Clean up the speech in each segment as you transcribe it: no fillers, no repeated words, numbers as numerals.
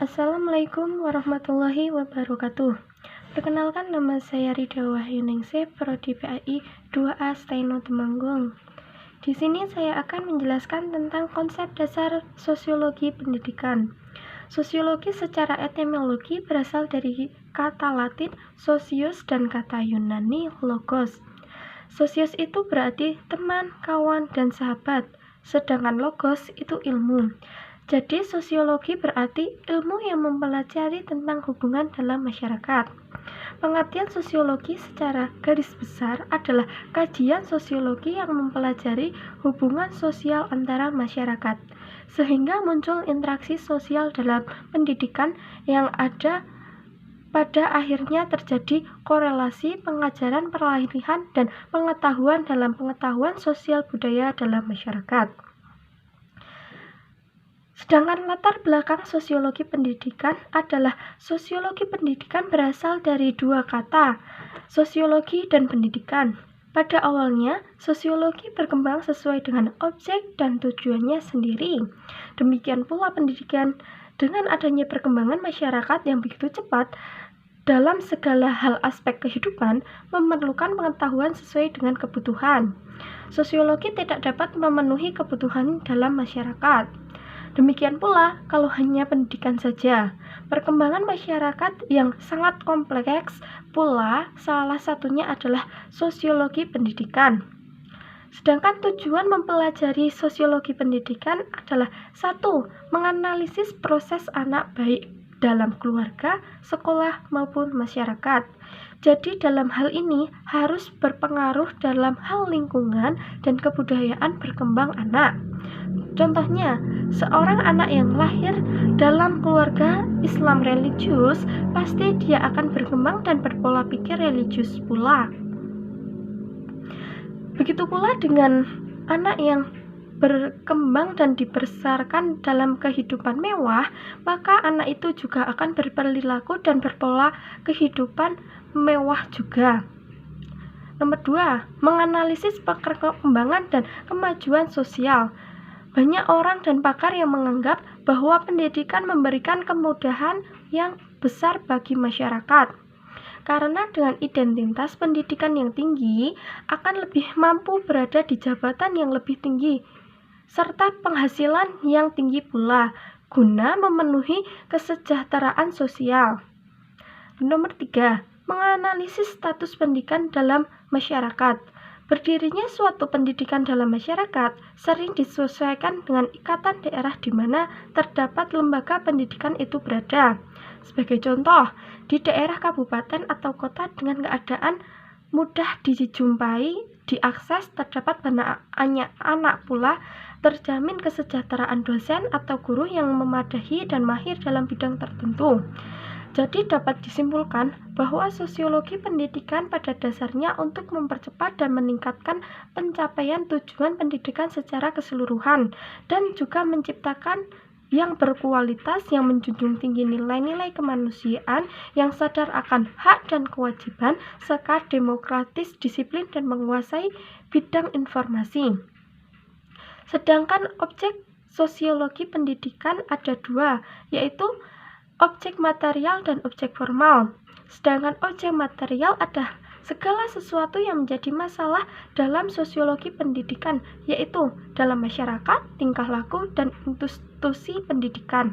Assalamualaikum warahmatullahi wabarakatuh. Perkenalkan, nama saya Rida Wahyuningsih, Prodi PAI 2A Steno Temanggung. Di sini saya akan menjelaskan tentang konsep dasar sosiologi pendidikan. Sosiologi secara etimologi berasal dari kata Latin socius dan kata Yunani logos. Socius itu berarti teman, kawan, dan sahabat, sedangkan logos itu ilmu. Jadi sosiologi berarti ilmu yang mempelajari tentang hubungan dalam masyarakat. Pengertian sosiologi secara garis besar adalah kajian sosiologi yang mempelajari hubungan sosial antara masyarakat, sehingga muncul interaksi sosial dalam pendidikan yang ada pada akhirnya terjadi korelasi pengajaran peralihan dan pengetahuan dalam pengetahuan sosial budaya dalam masyarakat. Sedangkan latar belakang sosiologi pendidikan adalah sosiologi pendidikan berasal dari dua kata, sosiologi dan pendidikan. Pada awalnya, sosiologi berkembang sesuai dengan objek dan tujuannya sendiri. Demikian pula pendidikan, dengan adanya perkembangan masyarakat yang begitu cepat dalam segala hal aspek kehidupan, memerlukan pengetahuan sesuai dengan kebutuhan. Sosiologi tidak dapat memenuhi kebutuhan dalam masyarakat. Demikian pula kalau hanya pendidikan saja. Perkembangan masyarakat yang sangat kompleks pula salah satunya adalah sosiologi pendidikan. Sedangkan tujuan mempelajari sosiologi pendidikan adalah 1. Menganalisis proses anak baik dalam keluarga, sekolah, maupun masyarakat. Jadi dalam hal ini harus berpengaruh dalam hal lingkungan dan kebudayaan berkembang anak. Contohnya, seorang anak yang lahir dalam keluarga Islam religius, pasti dia akan berkembang dan berpola pikir religius pula. Begitu pula dengan anak yang berkembang dan dibesarkan dalam kehidupan mewah, maka anak itu juga akan berperilaku dan berpola kehidupan mewah juga. Nomor 2, menganalisis perkembangan dan kemajuan sosial. Banyak orang dan pakar yang menganggap bahwa pendidikan memberikan kemudahan yang besar bagi masyarakat. Karena dengan identitas pendidikan yang tinggi, akan lebih mampu berada di jabatan yang lebih tinggi, serta penghasilan yang tinggi pula, guna memenuhi kesejahteraan sosial. Nomor 3, menganalisis status pendidikan dalam masyarakat. Berdirinya suatu pendidikan dalam masyarakat sering disesuaikan dengan ikatan daerah di mana terdapat lembaga pendidikan itu berada. Sebagai contoh, di daerah kabupaten atau kota dengan keadaan mudah dijumpai, diakses, terdapat banyak anak pula, terjamin kesejahteraan dosen atau guru yang memadai dan mahir dalam bidang tertentu. Jadi dapat disimpulkan bahwa sosiologi pendidikan pada dasarnya untuk mempercepat dan meningkatkan pencapaian tujuan pendidikan secara keseluruhan dan juga menciptakan yang berkualitas yang menjunjung tinggi nilai-nilai kemanusiaan yang sadar akan hak dan kewajiban serta demokratis, disiplin dan menguasai bidang informasi. Sedangkan objek sosiologi pendidikan ada dua, yaitu objek material dan objek formal. Sedangkan objek material adalah segala sesuatu yang menjadi masalah dalam sosiologi pendidikan, yaitu dalam masyarakat, tingkah laku, dan institusi pendidikan.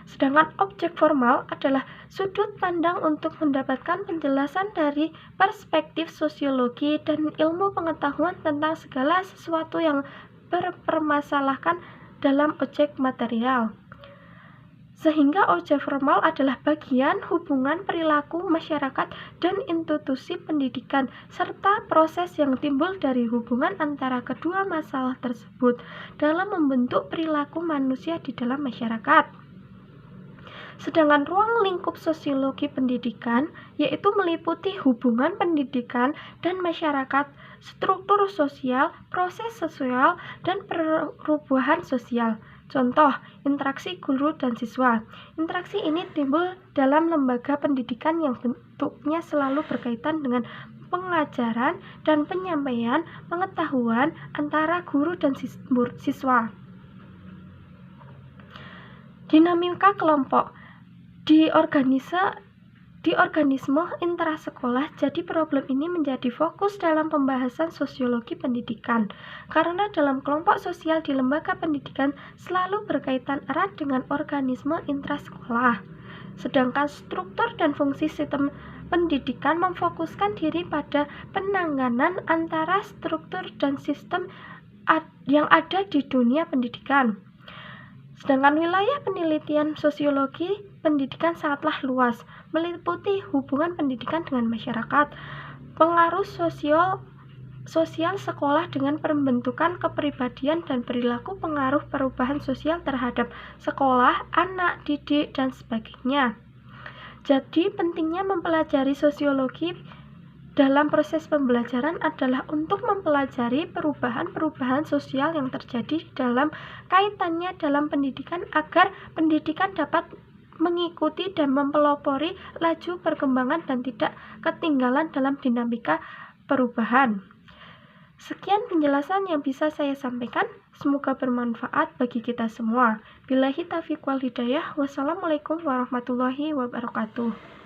Sedangkan objek formal adalah sudut pandang untuk mendapatkan penjelasan dari perspektif sosiologi dan ilmu pengetahuan tentang segala sesuatu yang berpermasalahkan dalam objek material. Sehingga objek formal adalah bagian hubungan perilaku masyarakat dan institusi pendidikan, serta proses yang timbul dari hubungan antara kedua masalah tersebut dalam membentuk perilaku manusia di dalam masyarakat. Sedangkan ruang lingkup sosiologi pendidikan yaitu meliputi hubungan pendidikan dan masyarakat, struktur sosial, proses sosial, dan perubahan sosial. Contoh, interaksi guru dan siswa. Interaksi ini timbul dalam lembaga pendidikan yang bentuknya selalu berkaitan dengan pengajaran dan penyampaian pengetahuan antara guru dan siswa. Dinamika kelompok di organisme intrasekolah. Jadi problem ini menjadi fokus dalam pembahasan sosiologi pendidikan karena dalam kelompok sosial di lembaga pendidikan selalu berkaitan erat dengan organisme intrasekolah. Sedangkan struktur dan fungsi sistem pendidikan memfokuskan diri pada penanganan antara struktur dan sistem yang ada di dunia pendidikan. Sedangkan wilayah penelitian sosiologi pendidikan sangatlah luas, meliputi hubungan pendidikan dengan masyarakat, pengaruh sosial sekolah dengan pembentukan kepribadian dan perilaku, pengaruh perubahan sosial terhadap sekolah, anak didik, dan sebagainya. Jadi pentingnya mempelajari sosiologi dalam proses pembelajaran adalah untuk mempelajari perubahan-perubahan sosial yang terjadi dalam kaitannya dalam pendidikan agar pendidikan dapat mengikuti dan mempelopori laju perkembangan dan tidak ketinggalan dalam dinamika perubahan. Sekian penjelasan yang bisa saya sampaikan. Semoga bermanfaat bagi kita semua. Billahi taufiq wal hidayah. Wassalamualaikum warahmatullahi wabarakatuh.